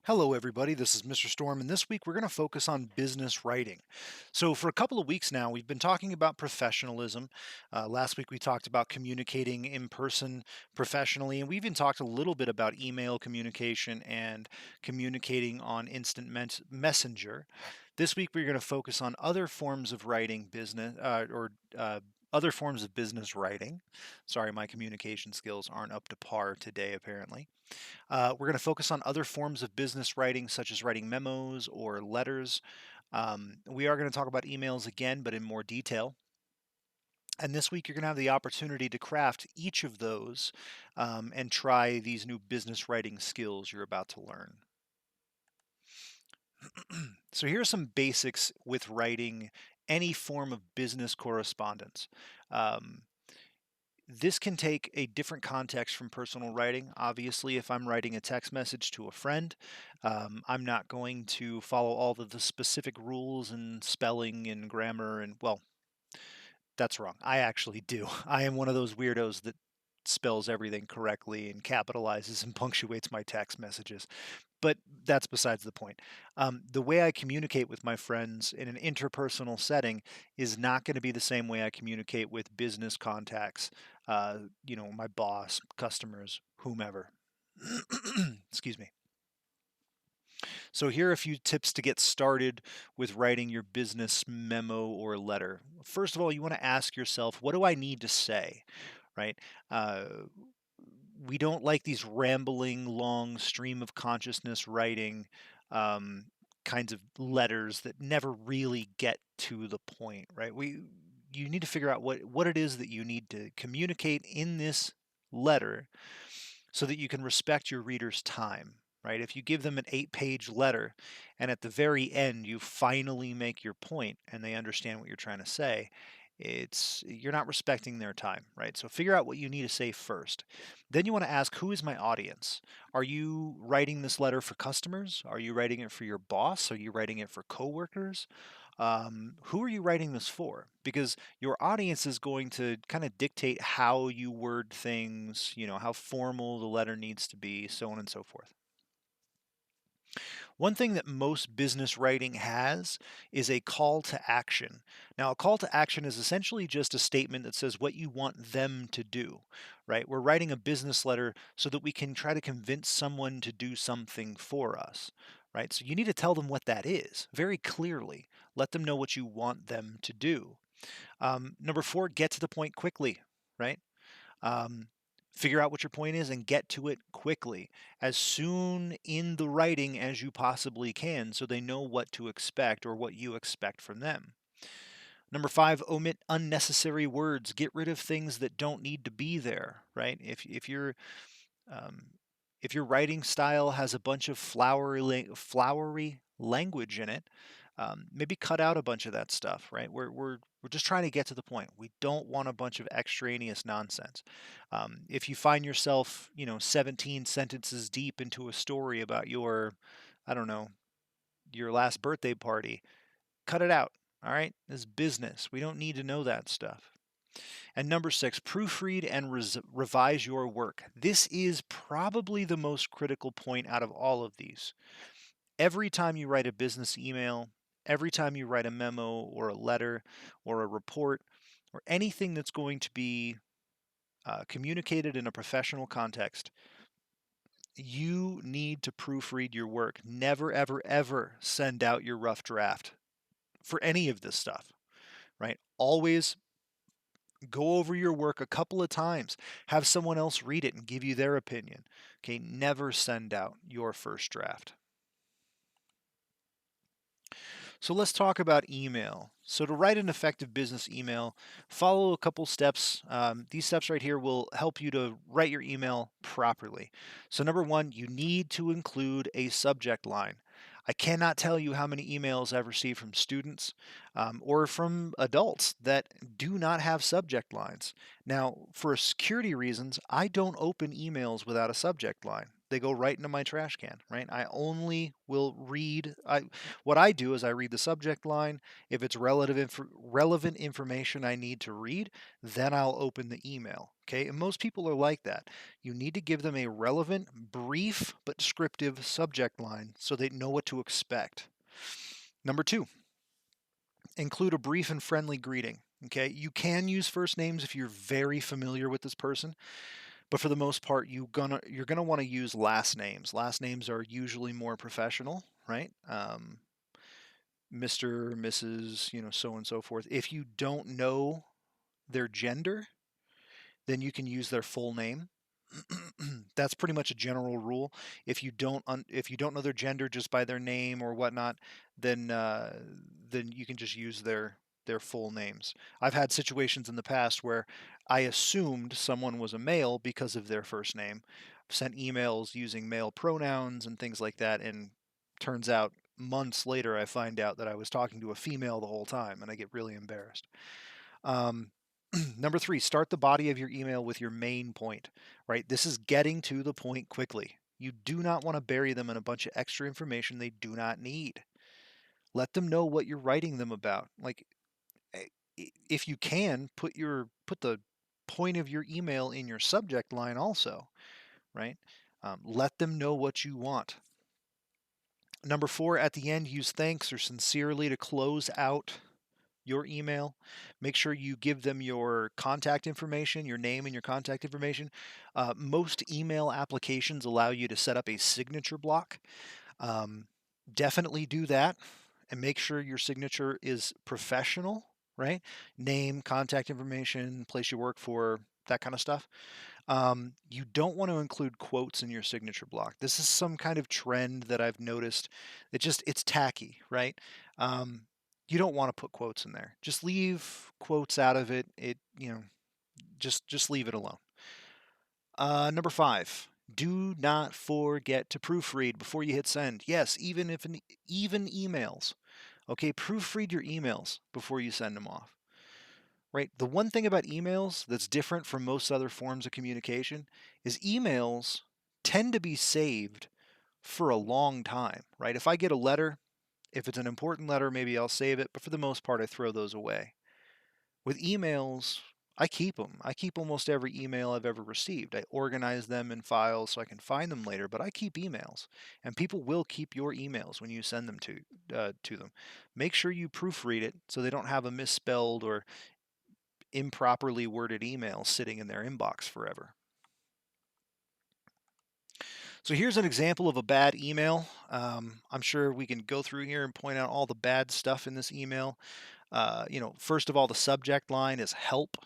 Hello, everybody. This is Mr. Storm, and this week we're going to focus on business writing. So, for a couple of weeks now, we've been talking about professionalism. Last week we talked about communicating in person professionally, and we even talked a little bit about email communication and communicating on messenger. This week we're going to focus on other forms of writing business or other forms of business writing. Sorry, my communication skills aren't up to par today, apparently. We're going to focus on other forms of business writing, such as writing memos or letters. We are going to talk about emails again, but in more detail. And this week, you're going to have the opportunity to craft each of those and try these new business writing skills you're about to learn. So, here are some basics with writing any form of business correspondence. Um, This can take a different context from personal writing. Obviously, if I'm writing a text message to a friend, I'm not going to follow all of the specific rules and spelling and grammar. And well, that's wrong. I actually do. I am one of those weirdos that spells everything correctly and capitalizes and punctuates my text messages. But that's besides the point. The way I communicate with my friends in an interpersonal setting is not going to be the same way I communicate with business contacts, my boss, customers, whomever. Excuse me. So, here are a few tips to get started with writing your business memo or letter. First of all, you want to ask yourself, what do I need to say? Right? Uh, we don't like these rambling, long stream of consciousness writing um, kinds of letters that never really get to the point, right? You need to figure out what it is that you need to communicate in this letter so that you can respect your reader's time, right? If you give them an 8-page letter and at the very end you finally make your point and they understand what you're trying to say, it's you're not respecting their time, right? So figure out what you need to say first. Then you want to ask, who is my audience? Are you writing this letter for customers? Are you writing it for your boss? Are you writing it for coworkers? Who are you writing this for? Because your audience is going to kind of dictate how you word things, how formal the letter needs to be, so on and so forth. One thing that most business writing has is a call to action. Now, a call to action is essentially just a statement that says what you want them to do, right? We're writing a business letter so that we can try to convince someone to do something for us, right? So you need to tell them what that is very clearly. Let them know what you want them to do. Number four, get to the point quickly, right? Um, Figure out what your point is and get to it quickly, as soon in the writing as you possibly can, so they know what to expect or what you expect from them. Number five, omit unnecessary words. Get rid of things that don't need to be there, right? Um, if your writing style has a bunch of flowery language in it, maybe cut out a bunch of that stuff, right? We're just trying to get to the point. We don't want a bunch of extraneous nonsense. If you find yourself, 17 sentences deep into a story about I don't know, your last birthday party, cut it out. All right, this is business. We don't need to know that stuff. And number six, proofread and revise your work. This is probably the most critical point out of all of these. Every time you write a business email, every time you write a memo or a letter or a report or anything that's going to be communicated in a professional context, you need to proofread your work. Never, ever, ever send out your rough draft for any of this stuff, right? Always go over your work a couple of times. Have someone else read it and give you their opinion. Okay, never send out your first draft. So let's talk about email. So to write an effective business email, follow a couple steps. These steps right here will help you to write your email properly. So number one, you need to include a subject line. I cannot tell you how many emails I've received from students or from adults that do not have subject lines. Now, for security reasons, I don't open emails without a subject line. they go right into my trash can, right? I only will read, what I do is I read the subject line. If it's relevant information I need to read, then I'll open the email. Okay, and most people are like that. You need to give them a relevant, brief, but descriptive subject line so they know what to expect. Number two, include a brief and friendly greeting. Okay, you can use first names if you're very familiar with this person, but for the most part, you're gonna want to use last names. Last names are usually more professional, right? Mr., Mrs., so on and so forth. If you don't know their gender, then you can use their full name. That's pretty much a general rule. If you don't know their gender just by their name or whatnot, then you can just use their full names. I've had situations in the past where I assumed someone was a male because of their first name, sent emails using male pronouns and things like that, and turns out months later I find out that I was talking to a female the whole time, and I get really embarrassed. Um, Number three, start the body of your email with your main point, right? This is getting to the point quickly. You do not want to bury them in a bunch of extra information they do not need. Let them know what you're writing them about. Like, if you can, put the point of your email in your subject line also, right? Let them know what you want. Number four, at the end, use thanks or sincerely to close out your email. Make sure you give them your contact information, your name and your contact information. Most email applications allow you to set up a signature block. Um, Definitely do that and make sure your signature is professional, right? Name, contact information, place you work for, that kind of stuff. You don't want to include quotes in your signature block. This is some kind of trend that I've noticed. It's tacky, right? Um, you don't want to put quotes in there. Just leave quotes out of it. Just leave it alone. Number five, do not forget to proofread before you hit send. Yes, even emails. Okay, proofread your emails before you send them off. Right? The one thing about emails that's different from most other forms of communication is emails tend to be saved for a long time, right? If I get a letter, if it's an important letter, maybe I'll save it, but for the most part, I throw those away. With emails, I keep them. I keep almost every email I've ever received. I organize them in files so I can find them later, but I keep emails. And people will keep your emails when you send them to them. Make sure you proofread it so they don't have a misspelled or improperly worded email sitting in their inbox forever. So here's an example of a bad email. I'm sure we can go through here and point out all the bad stuff in this email. First of all, the subject line is help.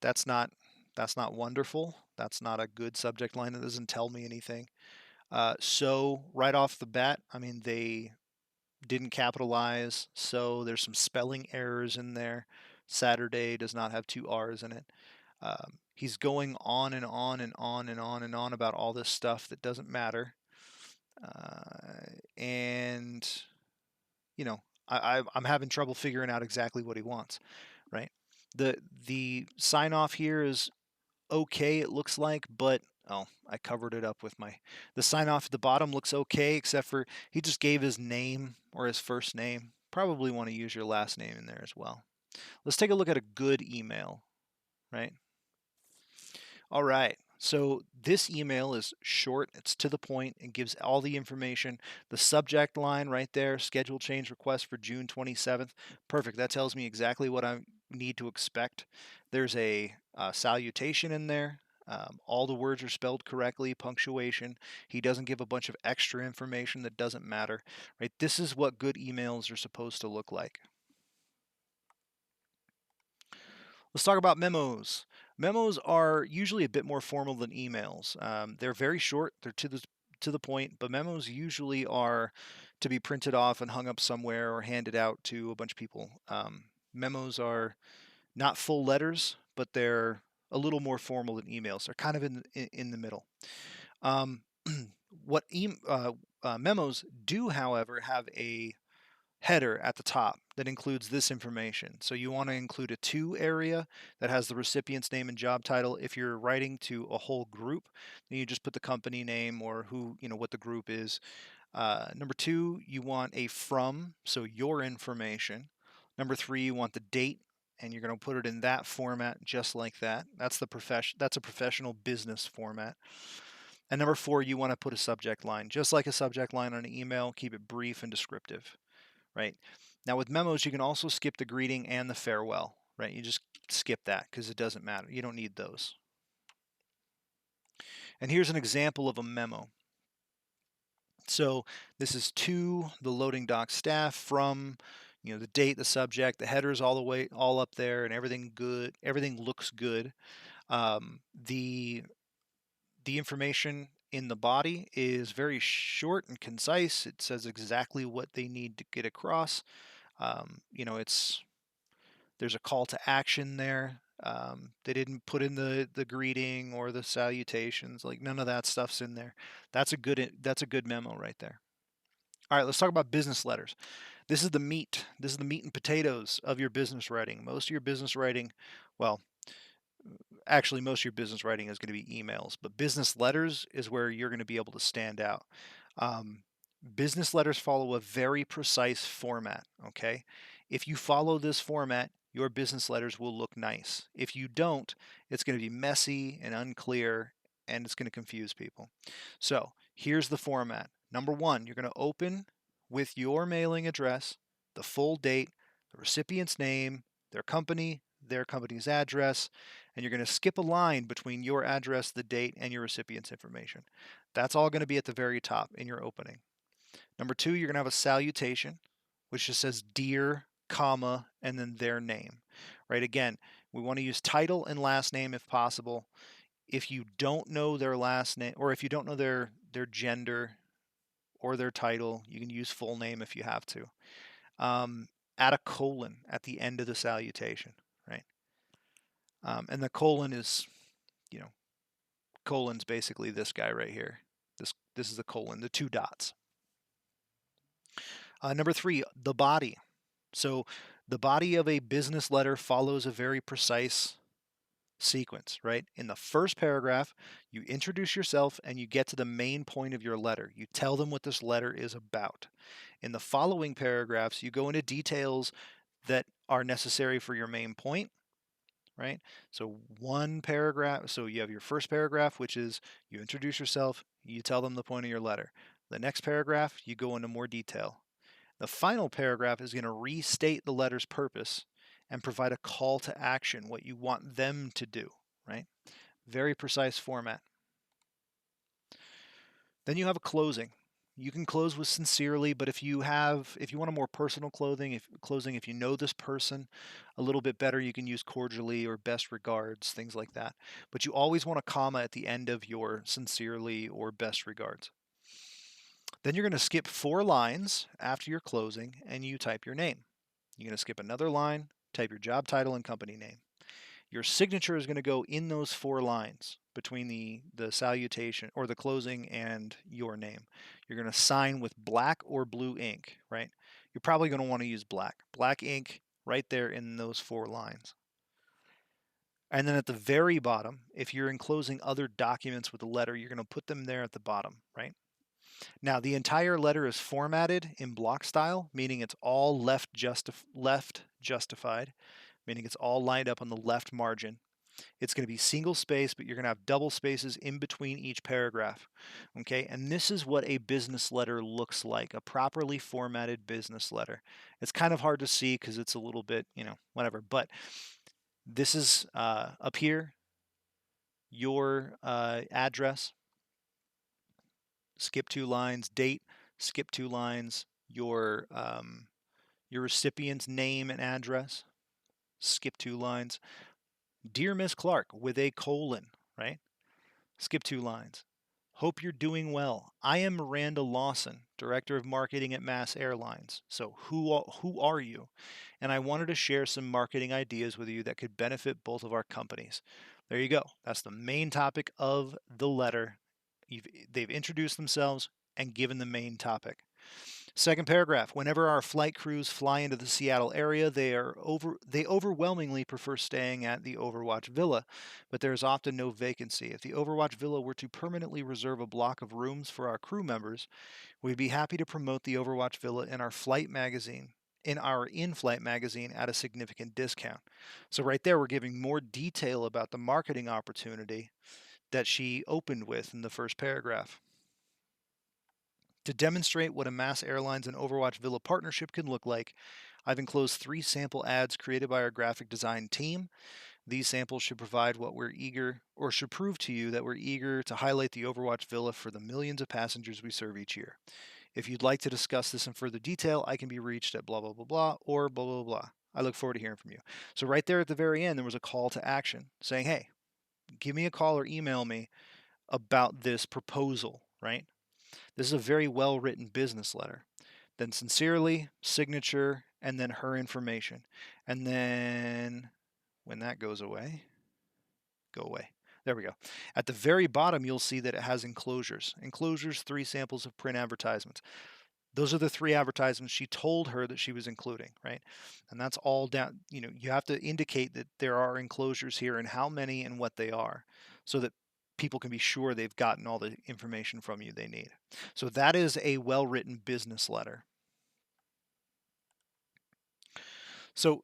That's not wonderful. That's not a good subject line. It doesn't tell me anything. So right off the bat, I mean, they didn't capitalize, so there's some spelling errors in there. Saturday does not have two R's in it. He's going on and on and on and on and on about all this stuff that doesn't matter. And, I'm having trouble figuring out exactly what he wants, right? The sign off here is okay, it looks like, but I covered it up with the sign off at the bottom looks okay, except for he just gave his name or his first name. Probably want to use your last name in there as well. Let's take a look at a good email, right? All right. So this email is short, it's to the point, and gives all the information. The subject line right there, schedule change request for June 27th. Perfect. That tells me exactly what I need to expect. There's a salutation in there. All the words are spelled correctly, punctuation. He doesn't give a bunch of extra information that doesn't matter, right? This is what good emails are supposed to look like. Let's talk about memos. Memos are usually a bit more formal than emails. They're very short, they're to the point, but memos usually are to be printed off and hung up somewhere or handed out to a bunch of people. Memos are not full letters, but they're a little more formal than emails. They're kind of in the middle. What memos do, however, have a header at the top that includes this information. So you want to include a to area that has the recipient's name and job title. If you're writing to a whole group, then you just put the company name or who, what the group is. Number 2, you want a from, so your information. Number 3, you want the date, and you're going to put it in that format just like that. That's a professional business format. And number 4, you want to put a subject line, just like a subject line on an email. Keep it brief and descriptive, right? Now with memos, you can also skip the greeting and the farewell, right? You just skip that because it doesn't matter. You don't need those. And here's an example of a memo. So this is to the loading dock staff from, the date, the subject, the headers all up there, and everything good. Everything looks good. The information in the body is very short and concise. It says exactly what they need to get across. There's a call to action there. They didn't put in the greeting or the salutations. Like none of that stuff's in there. That's a good memo right there. All right, let's talk about business letters. This is the meat. This is the meat and potatoes of your business writing. Most of your business writing, well, actually most of your business writing is going to be emails, but business letters is where you're going to be able to stand out. Business letters follow a very precise format, okay? If you follow this format, your business letters will look nice. If you don't, it's going to be messy and unclear, and it's going to confuse people. So here's the format. Number 1, you're going to open with your mailing address, the full date, the recipient's name, their company's address, and you're going to skip a line between your address, the date, and your recipient's information. That's all going to be at the very top in your opening. Number 2, you're going to have a salutation, which just says dear, comma, and then their name, right? Again, we want to use title and last name if possible. If you don't know their last name, or if you don't know their gender or their title, you can use full name if you have to. Add a colon at the end of the salutation, right? And the colon is, colon's basically this guy right here. This is the colon, the 2 dots. Number 3, the body. So the body of a business letter follows a very precise sequence, right? In the first paragraph, you introduce yourself and you get to the main point of your letter. You tell them what this letter is about. In the following paragraphs, you go into details that are necessary for your main point, right? So one paragraph, so you have your first paragraph, which is you introduce yourself, you tell them the point of your letter. The next paragraph, you go into more detail. The final paragraph is going to restate the letter's purpose and provide a call to action, what you want them to do, right? Very precise format. Then you have a closing. You can close with sincerely, but if you want a more personal closing, if you know this person a little bit better, you can use cordially or best regards, things like that. But you always want a comma at the end of your sincerely or best regards. Then you're going to skip 4 lines after your closing and you type your name. You're going to skip another line, type your job title and company name. Your signature is going to go in those 4 lines between the salutation or the closing and your name. You're going to sign with black or blue ink, right? You're probably going to want to use black. Black ink right there in those 4 lines. And then at the very bottom, if you're enclosing other documents with a letter, you're going to put them there at the bottom, right? Now, the entire letter is formatted in block style, meaning it's all left justified, meaning it's all lined up on the left margin. It's going to be single space, but you're going to have double spaces in between each paragraph. Okay, and this is what a business letter looks like, a properly formatted business letter. It's kind of hard to see because it's a little bit, whatever, but this is up here, your address. Skip 2 lines, date, skip 2 lines, your recipient's name and address, skip 2 lines. Dear Miss Clark with a colon, right? Skip 2 lines. Hope you're doing well. I am Miranda Lawson, Director of Marketing at Mass Airlines. So who are you? And I wanted to share some marketing ideas with you that could benefit both of our companies. There you go. That's the main topic of the letter. They've introduced themselves and given the main topic. Second paragraph, whenever our flight crews fly into the Seattle area, they overwhelmingly prefer staying at the Overwatch Villa, but there is often no vacancy. If the Overwatch Villa were to permanently reserve a block of rooms for our crew members, we'd be happy to promote the Overwatch Villa in our in-flight magazine at a significant discount. So right there we're giving more detail about the marketing opportunity that she opened with in the first paragraph. To demonstrate what a Mass Airlines and Overwatch Villa partnership can look like, I've enclosed 3 sample ads created by our graphic design team. These samples should provide what we're eager, or should prove to you that we're eager to highlight the Overwatch Villa for the millions of passengers we serve each year. If you'd like to discuss this in further detail, I can be reached at blah, blah, blah, blah, or blah, blah, blah. I look forward to hearing from you. So right there at the very end, there was a call to action saying, hey, give me a call or email me about this proposal, right? This is a very well written business letter. Then sincerely, signature, and then her information. And then when that goes away, go away. There we go. At the very bottom, you'll see that it has enclosures. Enclosures, 3 samples of print advertisements. Those are the 3 advertisements she told her that she was including, right? And that's all down, you have to indicate that there are enclosures here and how many and what they are so that people can be sure they've gotten all the information from you they need. So that is a well-written business letter. So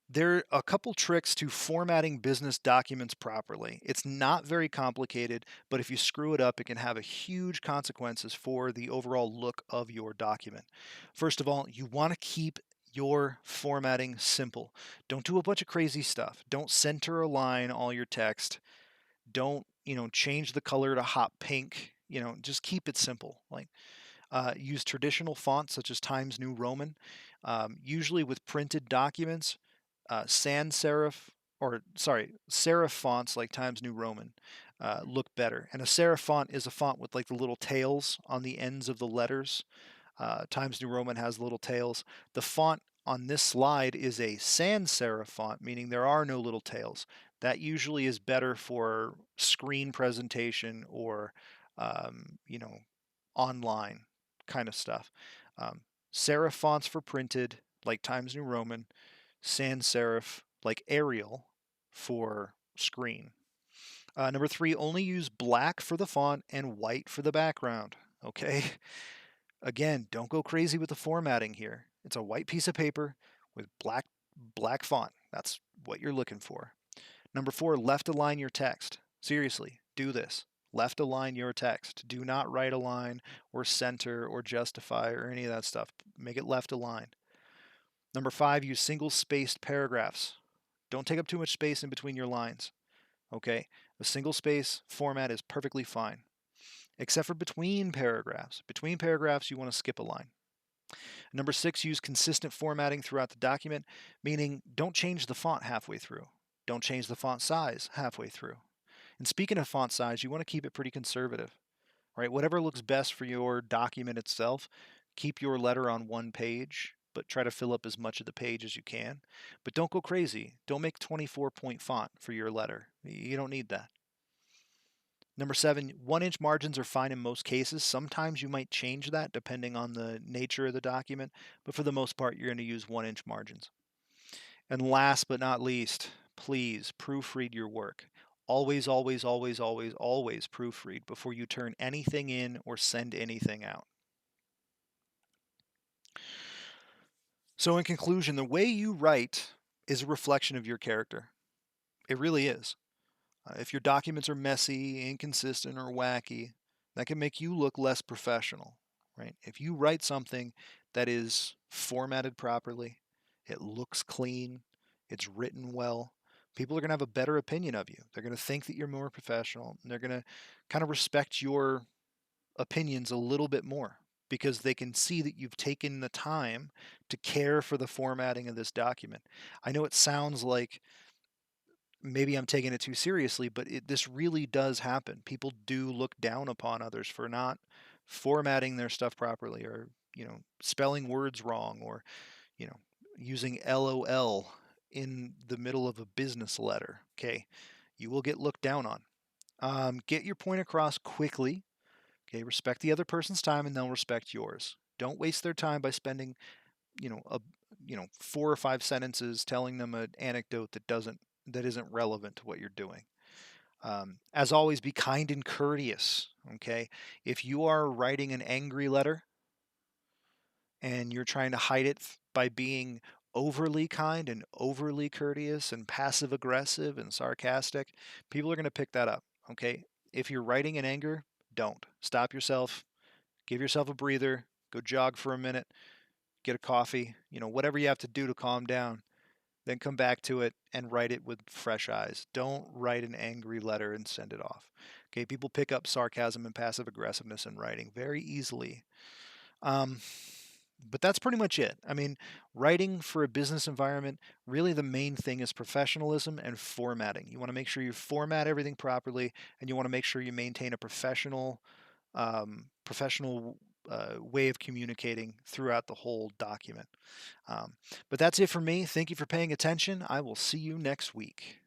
there are a couple tricks to formatting business documents properly. It's not very complicated, but if you screw it up, it can have a huge consequences for the overall look of your document. First of all, you want to keep your formatting simple. Don't do a bunch of crazy stuff. Don't center align all your text. Don't, change the color to hot pink. Just keep it simple. Like use traditional fonts such as Times New Roman. Usually with printed documents, serif fonts like Times New Roman look better. And a serif font is a font with like the little tails on the ends of the letters. Times New Roman has little tails. The font on this slide is a sans serif font, meaning there are no little tails. That usually is better for screen presentation or, online kind of stuff. Serif fonts for printed, like Times New Roman, sans serif, like Arial, for screen. Number 3, only use black for the font and white for the background. Okay? Again, don't go crazy with the formatting here. It's a white piece of paper with black font. That's what you're looking for. Number 4, left align your text. Seriously, do this. Left align your text. Do not right align or center or justify or any of that stuff. Make it left aligned. Number 5, use single spaced paragraphs. Don't take up too much space in between your lines. Okay? A single space format is perfectly fine, except for between paragraphs. Between paragraphs, you want to skip a line. Number 6, use consistent formatting throughout the document, meaning don't change the font halfway through. Don't change the font size halfway through. And speaking of font size, you want to keep it pretty conservative, right? Whatever looks best for your document itself, keep your letter on one page, but try to fill up as much of the page as you can. But don't go crazy. Don't make 24-point font for your letter. You don't need that. Number 7, 1-inch margins are fine in most cases. Sometimes you might change that depending on the nature of the document, but for the most part, you're going to use 1-inch margins. And last but not least, please proofread your work. Always, always, always, always, always proofread before you turn anything in or send anything out. So in conclusion, the way you write is a reflection of your character. It really is. If your documents are messy, inconsistent, or wacky, that can make you look less professional, right? If you write something that is formatted properly, it looks clean, it's written well, people are going to have a better opinion of you. They're going to think that you're more professional, and they're going to kind of respect your opinions a little bit more because they can see that you've taken the time to care for the formatting of this document. I know it sounds like maybe I'm taking it too seriously, but this really does happen. People do look down upon others for not formatting their stuff properly, or spelling words wrong, or you know using LOL in the middle of a business letter. Okay, you will get looked down on. Get your point across quickly. Okay, respect the other person's time, and they'll respect yours. Don't waste their time by spending, you know, a 4 or 5 sentences telling them an anecdote that isn't relevant to what you're doing. As always, be kind and courteous. Okay, if you are writing an angry letter and you're trying to hide it by being overly kind and overly courteous and passive aggressive and sarcastic, people are going to pick that up. Okay, if you're writing in anger, don't stop yourself, give yourself a breather, go jog for a minute, get a coffee, whatever you have to do to calm down, then come back to it and write it with fresh eyes. Don't write an angry letter and send it off. Okay, people pick up sarcasm and passive aggressiveness in writing very easily. Um, but that's pretty much it. I mean, writing for a business environment, really the main thing is professionalism and formatting. You want to make sure you format everything properly, and you want to make sure you maintain a professional way of communicating throughout the whole document. But that's it for me. Thank you for paying attention. I will see you next week.